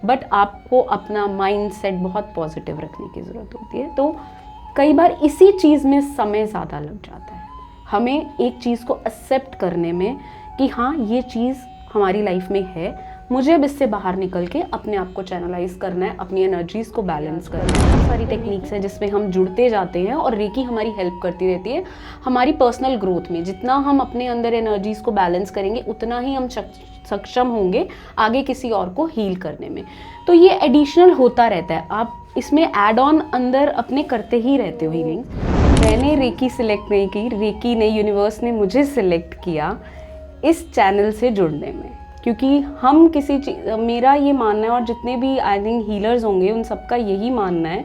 But आपको अपना mind set बहुत पॉजिटिव रखने की ज़रूरत होती है। तो कई बार इसी चीज़ में समय ज़्यादा लग जाता है, हमें एक चीज़ को एक्सेप्ट करने में कि हाँ ये चीज़ हमारी लाइफ में है, मुझे अब इससे बाहर निकल के अपने आप को चैनलाइज करना है, अपनी एनर्जीज़ को बैलेंस करना है। बहुत सारी टेक्निक्स हैं जिसमें हम जुड़ते जाते हैं और रेकी हमारी हेल्प करती रहती है हमारी पर्सनल ग्रोथ में। जितना हम अपने अंदर एनर्जीज़ को बैलेंस करेंगे उतना ही हम सक्षम होंगे आगे किसी और को हील करने में। तो ये एडिशनल होता रहता है, आप इसमें एड ऑन अंदर अपने करते ही रहते हो हीलिंग। मैंने रेकी सिलेक्ट नहीं की, रेकी ने, यूनिवर्स ने मुझे सिलेक्ट किया इस चैनल से जुड़ने में, क्योंकि हम किसी चीज़, मेरा ये मानना है और जितने भी आई थिंक हीलर्स होंगे उन सबका यही मानना है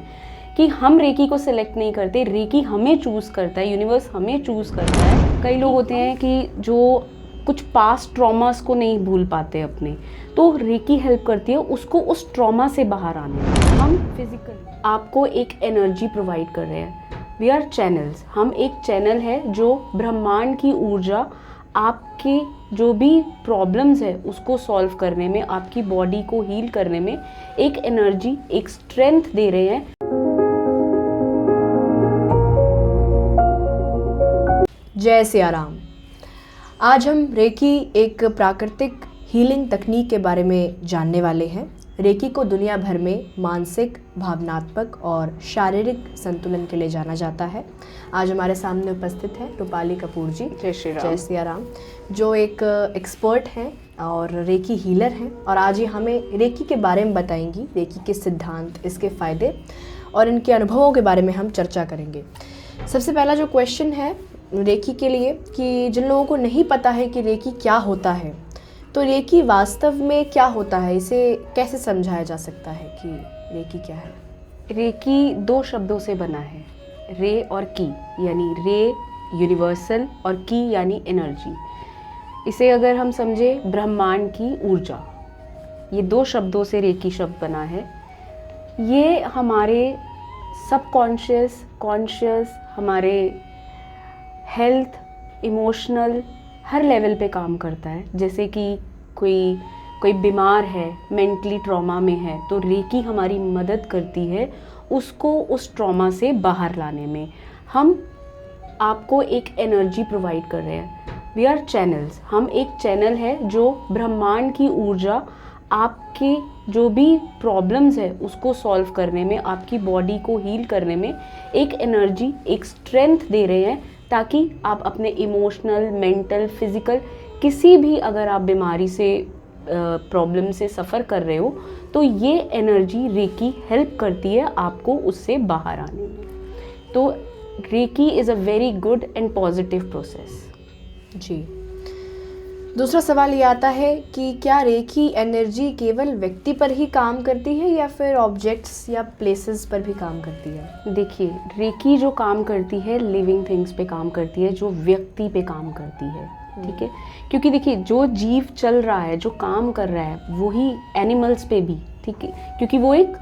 कि हम रेकी को सिलेक्ट नहीं करते, रेकी हमें चूज़ करता है, यूनिवर्स हमें चूज़ करता है। कई लोग होते हैं कि जो कुछ पास्ट ट्रॉमास को नहीं भूल पाते अपने, तो रेकी हेल्प करती है उसको उस ट्रॉमा से बाहर आने में। हम फिजिकली आपको एक एनर्जी प्रोवाइड कर रहे हैं, वी आर चैनल्स। हम एक चैनल है जो ब्रह्मांड की ऊर्जा आपके जो भी प्रॉब्लम्स है उसको सॉल्व करने में, आपकी बॉडी को हील करने में एक एनर्जी, एक स्ट्रेंथ दे रहे हैं। जय सिया राम। आज हम रेकी एक प्राकृतिक हीलिंग तकनीक के बारे में जानने वाले हैं। रेकी को दुनिया भर में मानसिक, भावनात्मक और शारीरिक संतुलन के लिए जाना जाता है। आज हमारे सामने उपस्थित है रूपाली कपूर जी। जय श्री राम। जय सिया राम, जो एक एक्सपर्ट हैं और रेकी हीलर हैं, और आज ये हमें रेकी के बारे में बताएंगी, रेकी के सिद्धांत, इसके फ़ायदे और इनके अनुभवों के बारे में हम चर्चा करेंगे। सबसे पहला जो क्वेश्चन है रेकी के लिए, कि जिन लोगों को नहीं पता है कि रेकी क्या होता है, तो रेकी वास्तव में क्या होता है, इसे कैसे समझाया जा सकता है कि रेकी क्या है? रेकी दो शब्दों से बना है, रे और की, यानी रे यूनिवर्सल और की यानी एनर्जी। इसे अगर हम समझे ब्रह्मांड की ऊर्जा, ये दो शब्दों से रेकी शब्द बना है। ये हमारे सबकॉन्शियस, कॉन्शियस, हमारे हेल्थ, इमोशनल हर लेवल पे काम करता है। जैसे कि कोई बीमार है, मेंटली ट्रॉमा में है, तो रेकी हमारी मदद करती है उसको उस ट्रॉमा से बाहर लाने में। हम आपको एक एनर्जी प्रोवाइड कर रहे हैं, वी आर चैनल्स। हम एक चैनल है जो ब्रह्मांड की ऊर्जा आपके जो भी प्रॉब्लम्स है उसको सॉल्व करने में, आपकी बॉडी को हील करने में एक एनर्जी, एक स्ट्रेंथ दे रहे हैं, ताकि आप अपने इमोशनल, मेंटल, फिज़िकल किसी भी अगर आप बीमारी से, प्रॉब्लम से सफ़र कर रहे हो, तो ये एनर्जी रेकी हेल्प करती है आपको उससे बाहर आने में। तो reiki is a very good and positive process. जी। दूसरा सवाल ये आता है कि क्या रेकी एनर्जी केवल व्यक्ति पर ही काम करती है या फिर ऑब्जेक्ट्स या प्लेसेस पर भी काम करती है? देखिए, रेकी जो काम करती है लिविंग थिंग्स पे काम करती है, जो व्यक्ति पे काम करती है, ठीक है। क्योंकि देखिए, जो जीव चल रहा है, जो काम कर रहा है, वही एनिमल्स पे भी, ठीक है, क्योंकि वो एक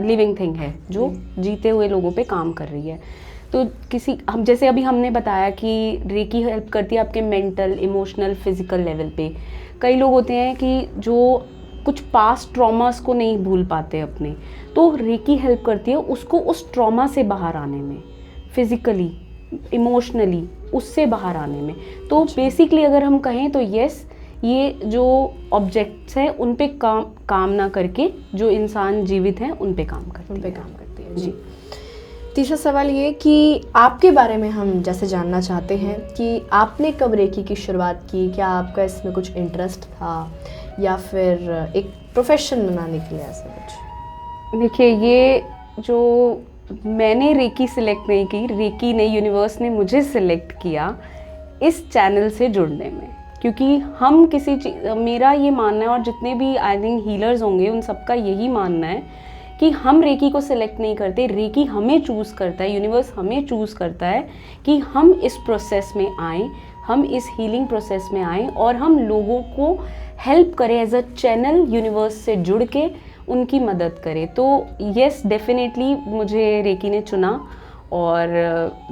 लिविंग थिंग है जो जीते हुए लोगों पे काम कर रही है। तो हम जैसे अभी हमने बताया कि रेकी हेल्प करती है आपके मेंटल, इमोशनल, फिजिकल लेवल पे। कई लोग होते हैं कि जो कुछ पास्ट ट्रॉमास को नहीं भूल पाते अपने, तो रेकी हेल्प करती है उसको उस ट्रॉमा से बाहर आने में, फिजिकली, इमोशनली उससे बाहर आने में। तो बेसिकली अगर हम कहें तो यस, ये जो ऑब्जेक्ट्स हैं उन पे काम ना करके जो इंसान जीवित हैं उन पे काम करती है। जी। तीसरा सवाल ये कि आपके बारे में हम जैसे जानना चाहते हैं कि आपने कब रेकी की शुरुआत की? क्या आपका इसमें कुछ इंटरेस्ट था या फिर एक प्रोफेशन बनाने के लिए ऐसा कुछ? देखिए, ये जो मैंने रेकी सिलेक्ट नहीं की, रेकी ने, यूनिवर्स ने मुझे सिलेक्ट किया इस चैनल से जुड़ने में, क्योंकि हम किसी चीज़, मेरा ये मानना है और जितने भी आई थिंक हीलर्स होंगे उन सबका यही मानना है कि हम रेकी को सिलेक्ट नहीं करते, रेकी हमें चूज़ करता है, यूनिवर्स हमें चूज़ करता है कि हम इस प्रोसेस में आएँ, हम इस हीलिंग प्रोसेस में आएँ और हम लोगों को हेल्प करें एज अ चैनल, यूनिवर्स से जुड़ के उनकी मदद करें। तो येस, डेफिनेटली मुझे रेकी ने चुना और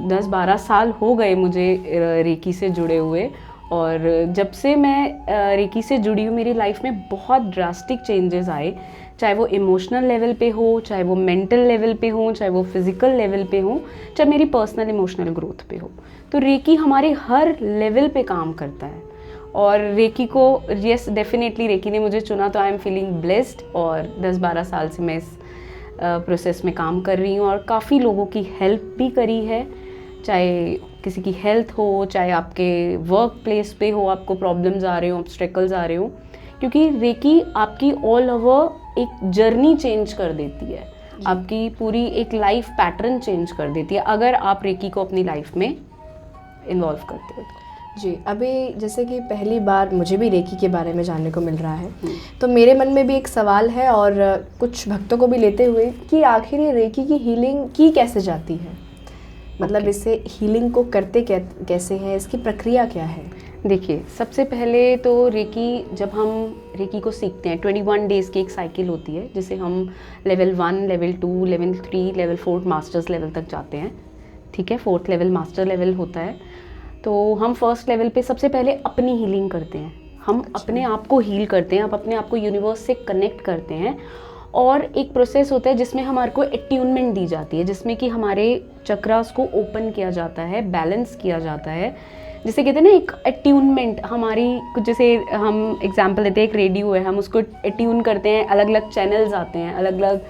10-12 साल हो गए मुझे रेकी से जुड़े हुए। और जब से मैं रेकी से जुड़ी हूँ मेरी लाइफ में बहुत ड्रास्टिक चेंजेस आए। चाहे वो इमोशनल लेवल पे हो, चाहे वो मेंटल लेवल पे हो, चाहे वो फिज़िकल लेवल पे हो, चाहे मेरी पर्सनल इमोशनल ग्रोथ पे हो। तो रेकी हमारे हर लेवल पे काम करता है। और रेकी को यस डेफिनेटली रेकी ने मुझे चुना, तो आई एम फीलिंग ब्लेस्ड। और 10-12 साल से मैं इस प्रोसेस में काम कर रही हूँ और काफ़ी लोगों की हेल्प भी करी है, चाहे किसी की हेल्थ हो, चाहे आपके वर्क प्लेस पे हो, आपको प्रॉब्लम्स आ रहे हो, ऑब्स्टेकल्स आ रहे हो, क्योंकि रेकी आपकी ऑल ओवर एक जर्नी चेंज कर देती है, आपकी पूरी एक लाइफ पैटर्न चेंज कर देती है अगर आप रेकी को अपनी लाइफ में इन्वॉल्व करते हो। जी, अभी जैसे कि पहली बार मुझे भी रेकी के बारे में जानने को मिल रहा है, तो मेरे मन में भी एक सवाल है और कुछ भक्तों को भी लेते हुए कि आखिर ये रेकी की हीलिंग की कैसे जाती है, मतलब इससे हीलिंग को करते कैसे हैं, इसकी प्रक्रिया क्या है? देखिए, सबसे पहले तो रेकी, जब हम रेकी को सीखते हैं 21 डेज़ की एक साइकिल होती है, जिसे हम level 1, level 2, level 3, level 4 masters level तक जाते हैं। ठीक है, 4th लेवल मास्टर लेवल होता है। तो हम फर्स्ट लेवल पे सबसे पहले अपनी हीलिंग करते हैं, हम अपने आप को हील करते हैं, आप अपने आप को यूनिवर्स से कनेक्ट करते हैं। और एक प्रोसेस होता है जिसमें हमारे को एट्यूनमेंट दी जाती है, जिसमें कि हमारे चक्रास को ओपन किया जाता है, बैलेंस किया जाता है, जिसे कहते हैं ना एक एट्यूनमेंट। हमारी कुछ, जैसे हम एग्जांपल देते हैं, एक रेडियो है, हम उसको एट्यून करते हैं, अलग अलग चैनल्स आते हैं, अलग अलग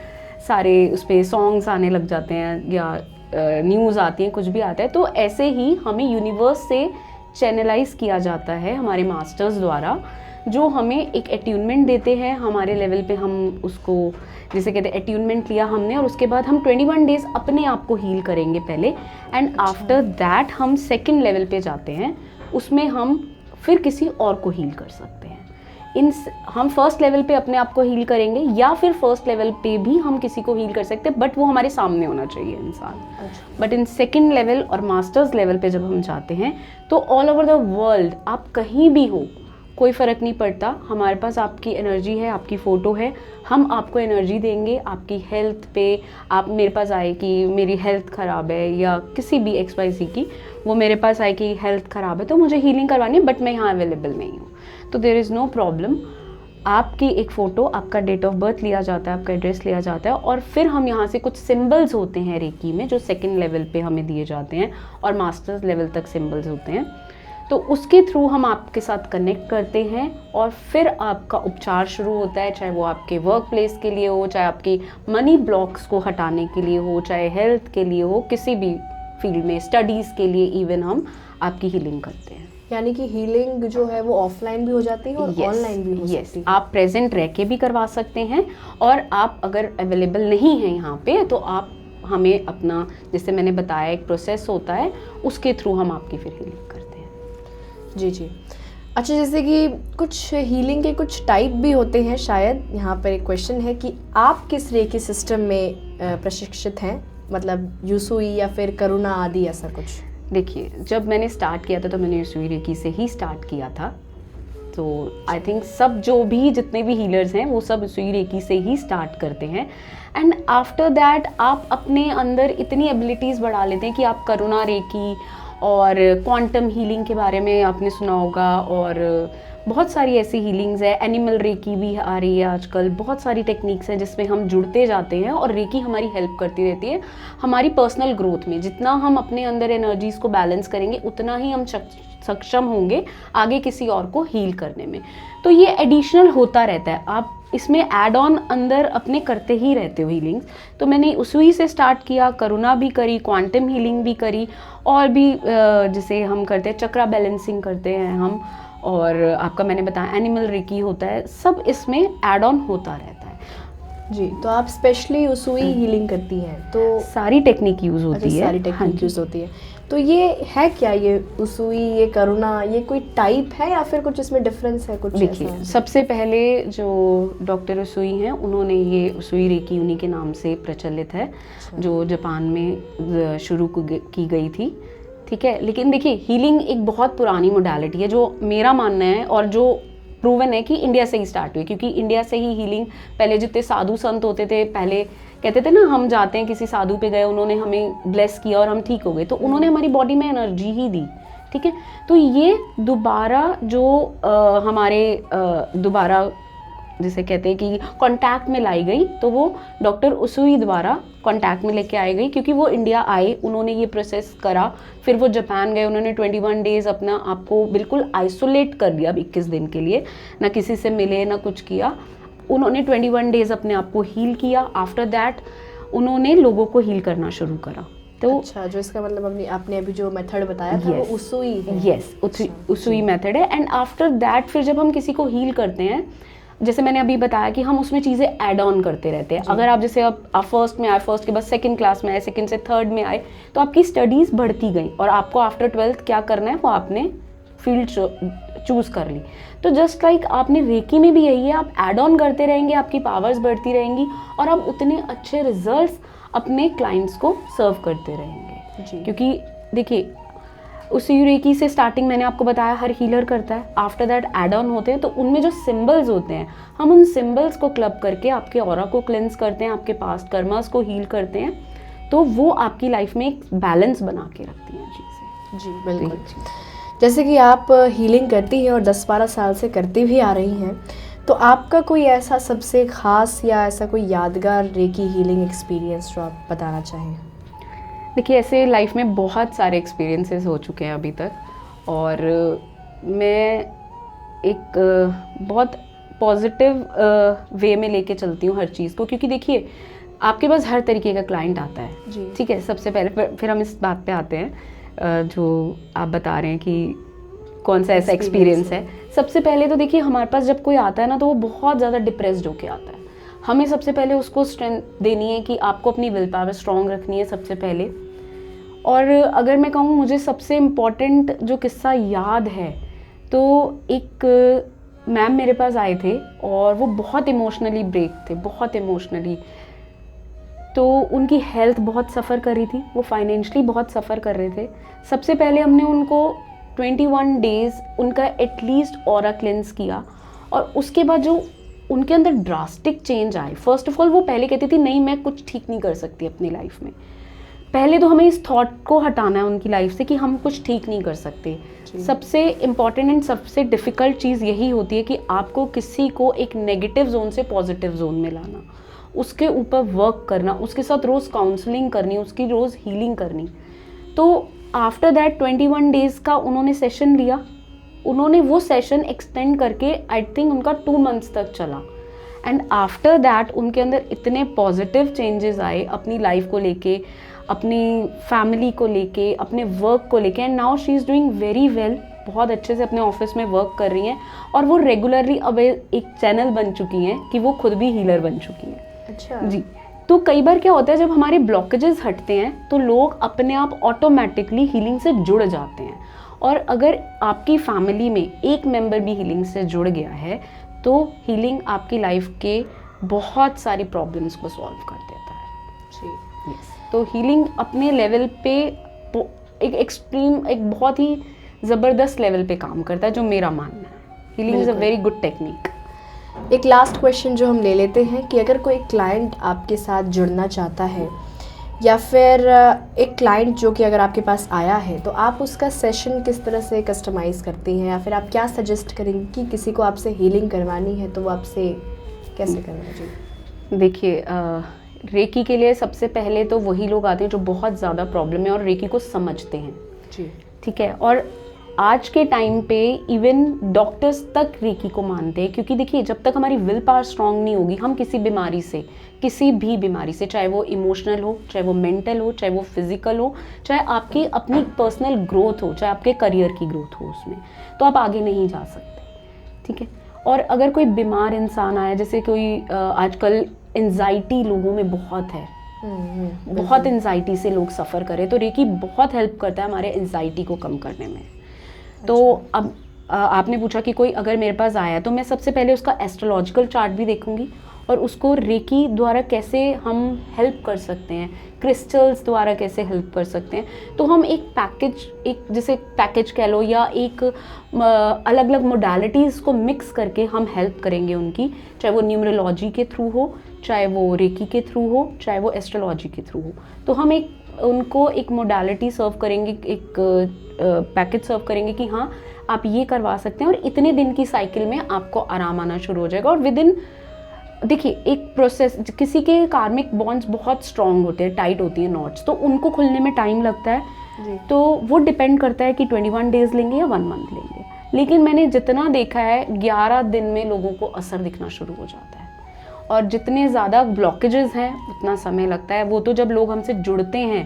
सारे उस पर सॉन्ग्स आने लग जाते हैं या न्यूज़ आती हैं, कुछ भी आता है। तो ऐसे ही हमें यूनिवर्स से चैनलाइज किया जाता है हमारे मास्टर्स द्वारा, जो हमें एक एट्यूनमेंट देते हैं हमारे लेवल पे। हम उसको जैसे कहते हैं एट्यूनमेंट लिया हमने, और उसके बाद हम 21 डेज़ अपने आप को हील करेंगे पहले, एंड आफ्टर दैट हम सेकंड लेवल पे जाते हैं, उसमें हम फिर किसी और को हील कर सकते हैं। हम फर्स्ट लेवल पे अपने आप को हील करेंगे, या फिर फर्स्ट लेवल पे भी हम किसी को हील कर सकते हैं, बट वो हमारे सामने होना चाहिए इंसान। बट इन सेकंड लेवल और मास्टर्स लेवल पे जब हम जाते हैं, तो ऑल ओवर द वर्ल्ड, आप कहीं भी हो, कोई फ़र्क नहीं पड़ता, हमारे पास आपकी एनर्जी है, आपकी फ़ोटो है, हम आपको एनर्जी देंगे आपकी हेल्थ पे। आप मेरे पास आए कि मेरी हेल्थ ख़राब है, या किसी भी XYZ की, वो मेरे पास आए कि हेल्थ ख़राब है तो मुझे हीलिंग करवानी है, बट मैं यहाँ अवेलेबल नहीं हूँ, तो देयर इज़ नो प्रॉब्लम। आपकी एक फ़ोटो, आपका डेट ऑफ बर्थ लिया जाता है, आपका एड्रेस लिया जाता है, और फिर हम यहाँ से कुछ सिम्बल्स होते हैं रेकी में, जो सेकंड लेवल पे हमें दिए जाते हैं, और मास्टर्स लेवल तक सिम्बल्स होते हैं। तो उसके थ्रू हम आपके साथ कनेक्ट करते हैं, और फिर आपका उपचार शुरू होता है, चाहे वो आपके वर्क प्लेस के लिए हो, चाहे आपकी मनी ब्लॉक्स को हटाने के लिए हो, चाहे हेल्थ के लिए हो, किसी भी फील्ड में, स्टडीज़ के लिए इवन, हम आपकी हीलिंग करते हैं। यानी कि हीलिंग जो है वो ऑफलाइन भी हो जाती है और ऑनलाइन भी हो सकती है। आप प्रेजेंट रह के भी करवा सकते हैं, और आप अगर अवेलेबल नहीं हैं यहाँ पे, तो आप हमें अपना, जैसे मैंने बताया एक प्रोसेस होता है, उसके थ्रू हम आपकी फिर हीलिंग करते हैं। जी जी। अच्छा, जैसे कि कुछ हीलिंग के कुछ टाइप भी होते हैं शायद, यहाँ पर एक क्वेश्चन है कि आप किस रेकी सिस्टम में प्रशिक्षित हैं, मतलब यूसुई या फिर करुणा आदि, ऐसा कुछ? देखिए, जब मैंने स्टार्ट किया था तो मैंने यूसुई रेकी से ही स्टार्ट किया था। तो आई थिंक सब जो भी जितने भी हीलर्स हैं वो सब यूसुई रेकी से ही स्टार्ट करते हैं, एंड आफ्टर दैट आप अपने अंदर इतनी एबिलिटीज़ बढ़ा लेते हैं कि आप करुणा रेकी और क्वांटम हीलिंग के बारे में आपने सुना होगा, और बहुत सारी ऐसी हीलिंग्स है, एनिमल रेकी भी आ रही है आजकल, बहुत सारी टेक्निक्स हैं जिसमें हम जुड़ते जाते हैं, और रेकी हमारी हेल्प करती रहती है हमारी पर्सनल ग्रोथ में। जितना हम अपने अंदर एनर्जीज़ को बैलेंस करेंगे, उतना ही हम सक्षम होंगे आगे किसी और को हील करने में। तो ये एडिशनल होता रहता है, आप इसमें ऐड ऑन अंदर अपने करते ही रहते हो हीलिंग्स। तो मैंने उसी से स्टार्ट किया, करुणा भी करी, क्वांटम हीलिंग भी करी, और भी जिसे हम करते हैं चक्रा बैलेंसिंग करते हैं हम, और आपका मैंने बताया एनिमल रेकी होता है, सब इसमें ऐड ऑन होता रहता है। जी, तो आप स्पेशली यूसुई हीलिंग करती हैं, तो सारी टेक्निक यूज़ होती है। सारी टेक्निक यूज़ होती है। तो ये है क्या, ये यूसुई, ये करुणा, ये कोई टाइप है या फिर कुछ इसमें डिफरेंस है कुछ? देखिए, सबसे पहले जो डॉक्टर यूसुई हैं, उन्होंने ये यूसुई रेकी उन्हीं के नाम से प्रचलित है, जो जापान में शुरू की गई थी। ठीक है, लेकिन देखिए, हीलिंग एक बहुत पुरानी मोडालिटी है, जो मेरा मानना है और जो प्रूवन है कि इंडिया से ही स्टार्ट हुई, क्योंकि इंडिया से ही हीलिंग, पहले जितने साधु संत होते थे, पहले कहते थे ना, हम जाते हैं किसी साधु पे गए, उन्होंने हमें ब्लेस किया और हम ठीक हो गए, तो उन्होंने हमारी बॉडी में एनर्जी ही दी। ठीक है, तो ये दोबारा जो हमारे दोबारा जिसे कहते हैं कि कांटेक्ट में लाई गई, तो वो डॉक्टर उसुई द्वारा कांटेक्ट में लेके आई गई, क्योंकि वो इंडिया आए, उन्होंने ये प्रोसेस करा, फिर वो जापान गए, उन्होंने 21 डेज़ अपना आपको बिल्कुल आइसोलेट कर दिया 21 दिन के लिए, ना किसी से मिले ना कुछ किया। उन्होंने 21 डेज़ अपने आप को हील किया। आफ्टर दैट उन्होंने लोगों को हील करना शुरू करा। तो अच्छा, जो इसका मतलब आपने अभी जो मेथड बताया था वो उसुई है। यस, उसुई मेथड है। एंड आफ्टर दैट फिर जब हम किसी को हील करते हैं, जैसे मैंने अभी बताया कि हम उसमें चीज़ें ऐड ऑन करते रहते हैं। अगर आप जैसे आप फर्स्ट में आए, फर्स्ट के बाद सेकंड क्लास में आए, सेकंड से थर्ड में आए, तो आपकी स्टडीज़ बढ़ती गई और आपको आफ्टर 12th क्या करना है वो आपने फील्ड चूज़ कर ली। तो जस्ट लाइक आपने रेकी में भी यही है, आप ऐड ऑन करते रहेंगे, आपकी पावर्स बढ़ती रहेंगी और आप उतने अच्छे रिजल्ट्स अपने क्लाइंट्स को सर्व करते रहेंगे। क्योंकि देखिए, उसी रेकी से स्टार्टिंग मैंने आपको बताया हर हीलर करता है, आफ्टर दैट ऐड ऑन होते हैं, तो उनमें जो सिंबल्स होते हैं, हम उन सिंबल्स को क्लब करके आपके ऑरा को क्लेंस करते हैं, आपके पास्ट कर्मास को हील करते हैं, तो वो आपकी लाइफ में एक बैलेंस बना के रखती हैं चीज़ें। जी बिल्कुल। जैसे कि आप हीलिंग करती हैं और 10-12 साल से करती भी आ रही हैं, तो आपका कोई ऐसा सबसे ख़ास या ऐसा कोई यादगार रेकी हीलिंग एक्सपीरियंस जो आप बताना चाहें? देखिए, ऐसे लाइफ में बहुत सारे एक्सपीरियंसेस हो चुके हैं अभी तक, और मैं एक बहुत पॉजिटिव वे में लेके चलती हूँ हर चीज़ को, क्योंकि देखिए आपके पास हर तरीके का क्लाइंट आता है। ठीक है, सबसे पहले फिर हम इस बात पे आते हैं जो आप बता रहे हैं कि कौन सा ऐसा एक्सपीरियंस है। सबसे पहले तो देखिए, हमारे पास जब कोई आता है ना, तो वो बहुत ज़्यादा डिप्रेस्ड होके आता है। हमें सबसे पहले उसको स्ट्रेंथ देनी है कि आपको अपनी विल पावर स्ट्रॉन्ग रखनी है सबसे पहले। और अगर मैं कहूँ, मुझे सबसे इम्पॉर्टेंट जो किस्सा याद है, तो एक मैम मेरे पास आए थे और वो बहुत इमोशनली ब्रेक थे, बहुत इमोशनली। तो उनकी हेल्थ बहुत सफ़र कर रही थी, वो फाइनेंशियली बहुत सफ़र कर रहे थे। सबसे पहले हमने उनको 21 डेज़ उनका एटलीस्ट ऑरा क्लेंस किया, और उसके बाद जो उनके अंदर ड्रास्टिक चेंज आए। फर्स्ट ऑफ ऑल, वो पहले कहती थी नहीं मैं कुछ ठीक नहीं कर सकती अपनी लाइफ में। पहले तो हमें इस थॉट को हटाना है उनकी लाइफ से कि हम कुछ ठीक नहीं कर सकते। सबसे इम्पॉर्टेंट एंड सबसे डिफ़िकल्ट चीज़ यही होती है कि आपको किसी को एक नेगेटिव जोन से पॉजिटिव जोन में लाना, उसके ऊपर वर्क करना, उसके साथ रोज़ काउंसलिंग करनी, उसकी रोज़ हीलिंग करनी। तो आफ्टर दैट 21 डेज़ का उन्होंने सेशन लिया। उन्होंने वो सेशन एक्सटेंड करके आई थिंक उनका 2 मंथ्स तक चला। एंड आफ्टर दैट उनके अंदर इतने पॉजिटिव चेंजेस आए अपनी लाइफ को लेके, अपनी फैमिली को लेके, अपने वर्क को लेके। And now she is doing very well, बहुत अच्छे से अपने ऑफिस में वर्क कर रही हैं, और वो रेगुलरली अब एक चैनल बन चुकी हैं कि वो खुद भी हीलर बन चुकी हैं। अच्छा जी। तो कई बार क्या होता है, जब हमारे ब्लॉकेजेस हटते हैं तो लोग अपने आप ऑटोमेटिकली हीलिंग से जुड़ जाते हैं। और अगर आपकी फैमिली में एक मेंबर भी हीलिंग से जुड़ गया है, तो हीलिंग आपकी लाइफ के बहुत सारी प्रॉब्लम्स को सॉल्व कर देता है। जी यस। तो हीलिंग अपने लेवल पे एक एक्सट्रीम, एक बहुत ही ज़बरदस्त लेवल पे काम करता है, जो मेरा मानना है। Healing is a very good technique. एक लास्ट क्वेश्चन जो हम ले लेते हैं कि अगर कोई क्लाइंट आपके साथ जुड़ना चाहता है, या फिर एक क्लाइंट जो कि अगर आपके पास आया है, तो आप उसका सेशन किस तरह से कस्टमाइज़ करती हैं, या फिर आप क्या सजेस्ट करेंगी कि किसी को आपसे हीलिंग करवानी है तो वो आपसे कैसे करना चाहिए? देखिए, रेकी के लिए सबसे पहले तो वही लोग आते हैं जो बहुत ज़्यादा प्रॉब्लम है और रेकी को समझते हैं। जी ठीक है। और आज के टाइम पे इवन डॉक्टर्स तक रेकी को मानते हैं, क्योंकि देखिए जब तक हमारी विल पावर स्ट्रांग नहीं होगी, हम किसी बीमारी से, किसी भी बीमारी से, चाहे वो इमोशनल हो, चाहे वो मेंटल हो, चाहे वो फिजिकल हो, चाहे आपकी अपनी पर्सनल ग्रोथ हो, चाहे आपके करियर की ग्रोथ हो, उसमें तो आप आगे नहीं जा सकते। ठीक है। और अगर कोई बीमार इंसान आया, जैसे कोई आजकल एंजाइटी लोगों में बहुत है, बहुत एंजाइटी से लोग सफ़र करें, तो रेकी बहुत हेल्प करता है हमारे एंजाइटी को कम करने में। तो अब आपने पूछा कि कोई अगर मेरे पास आया, तो मैं सबसे पहले उसका एस्ट्रोलॉजिकल चार्ट भी देखूंगी और उसको रेकी द्वारा कैसे हम हेल्प कर सकते हैं, क्रिस्टल्स द्वारा कैसे हेल्प कर सकते हैं। तो हम एक पैकेज, एक जैसे पैकेज कह लो, या एक अलग अलग मोडालिटीज़ को मिक्स करके हम हेल्प करेंगे उनकी, चाहे वो न्यूमरोलॉजी के थ्रू हो, चाहे वो रेकी के थ्रू हो, चाहे वो एस्ट्रोलॉजी के थ्रू हो। तो हम एक उनको एक मोडालिटी सर्व करेंगे, एक पैकेज सर्व करेंगे कि हाँ आप ये करवा सकते हैं और इतने दिन की साइकिल में आपको आराम आना शुरू हो जाएगा। और विद इन, देखिए एक प्रोसेस, किसी के कार्मिक बॉन्ड्स बहुत स्ट्रांग होते हैं, टाइट होती है नॉट्स, तो उनको खुलने में टाइम लगता है जी। तो वो डिपेंड करता है कि 21 डेज लेंगे या 1 मंथ लेंगे। लेकिन मैंने जितना देखा है 11 दिन में लोगों को असर दिखना शुरू हो जाता है। और जितने ज़्यादा ब्लॉकेजेस हैं उतना समय लगता है। वो तो जब लोग हमसे जुड़ते हैं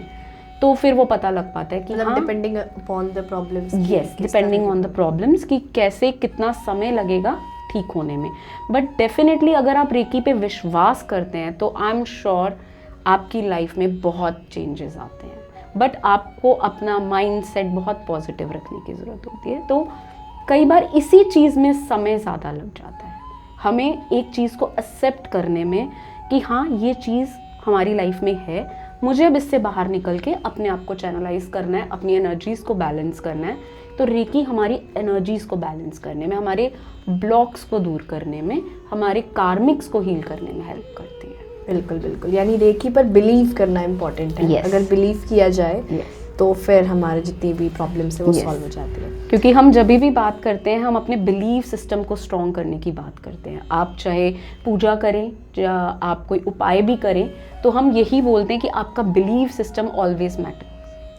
तो फिर वो पता लग पाता है कि हाँ, depending upon the problems. Yes, depending on the problems कि कैसे कितना समय लगेगा ठीक होने में। बट डेफिनेटली अगर आप रेकी पे विश्वास करते हैं तो आई एम श्योर आपकी लाइफ में बहुत चेंजेस आते हैं। बट आपको अपना माइंड सेट बहुत पॉजिटिव रखने की ज़रूरत होती है। तो कई बार इसी चीज़ में समय ज़्यादा लग जाता है, हमें एक चीज़ को एक्सेप्ट करने में कि हाँ ये चीज़ हमारी लाइफ में है, मुझे अब इससे बाहर निकल के अपने आप को चैनलाइज करना है, अपनी एनर्जीज़ को बैलेंस करना है। तो रेकी हमारी एनर्जीज़ को बैलेंस करने में, हमारे ब्लॉक्स को दूर करने में, हमारे कार्मिक्स को हील करने में हेल्प करती है। बिल्कुल बिल्कुल, यानी रेकी पर बिलीव करना इम्पोर्टेंट है। Yes. अगर बिलीव किया जाए Yes. तो फिर हमारे जितनी भी प्रॉब्लम्स है वो Yes. सॉल्व हो जाती है। क्योंकि हम जब भी बात करते हैं हम अपने बिलीफ सिस्टम को स्ट्रॉन्ग करने की बात करते हैं। आप चाहे पूजा करें या आप कोई उपाय भी करें तो हम यही बोलते हैं कि आपका बिलीफ सिस्टम ऑलवेज मैटर,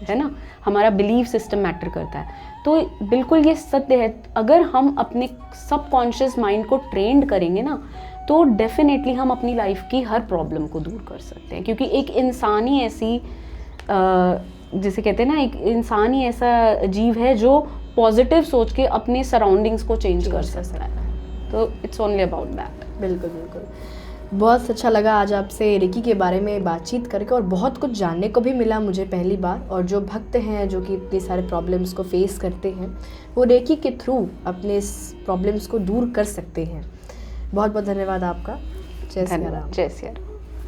है ना, हमारा बिलीफ सिस्टम मैटर करता है। तो बिल्कुल ये सत्य है। अगर हम अपने सबकॉन्शियस माइंड को ट्रेंड करेंगे ना तो डेफिनेटली हम अपनी लाइफ की हर प्रॉब्लम को दूर कर सकते हैं। क्योंकि एक इंसान ही ऐसी जिसे कहते हैं ना, एक इंसान ही ऐसा जीव है जो पॉजिटिव सोच के अपने सराउंडिंग्स को चेंज कर सकता है। तो इट्स ओनली अबाउट दैट। बिल्कुल बिल्कुल, बहुत अच्छा लगा आज आपसे रेकी के बारे में बातचीत करके और बहुत कुछ जानने को भी मिला मुझे पहली बार। और जो भक्त हैं जो कि इतने सारे प्रॉब्लम्स को फेस करते हैं वो रेकी के थ्रू अपने इस प्रॉब्लम्स को दूर कर सकते हैं। बहुत बहुत धन्यवाद आपका। जय सिया राम। जय सिया राम।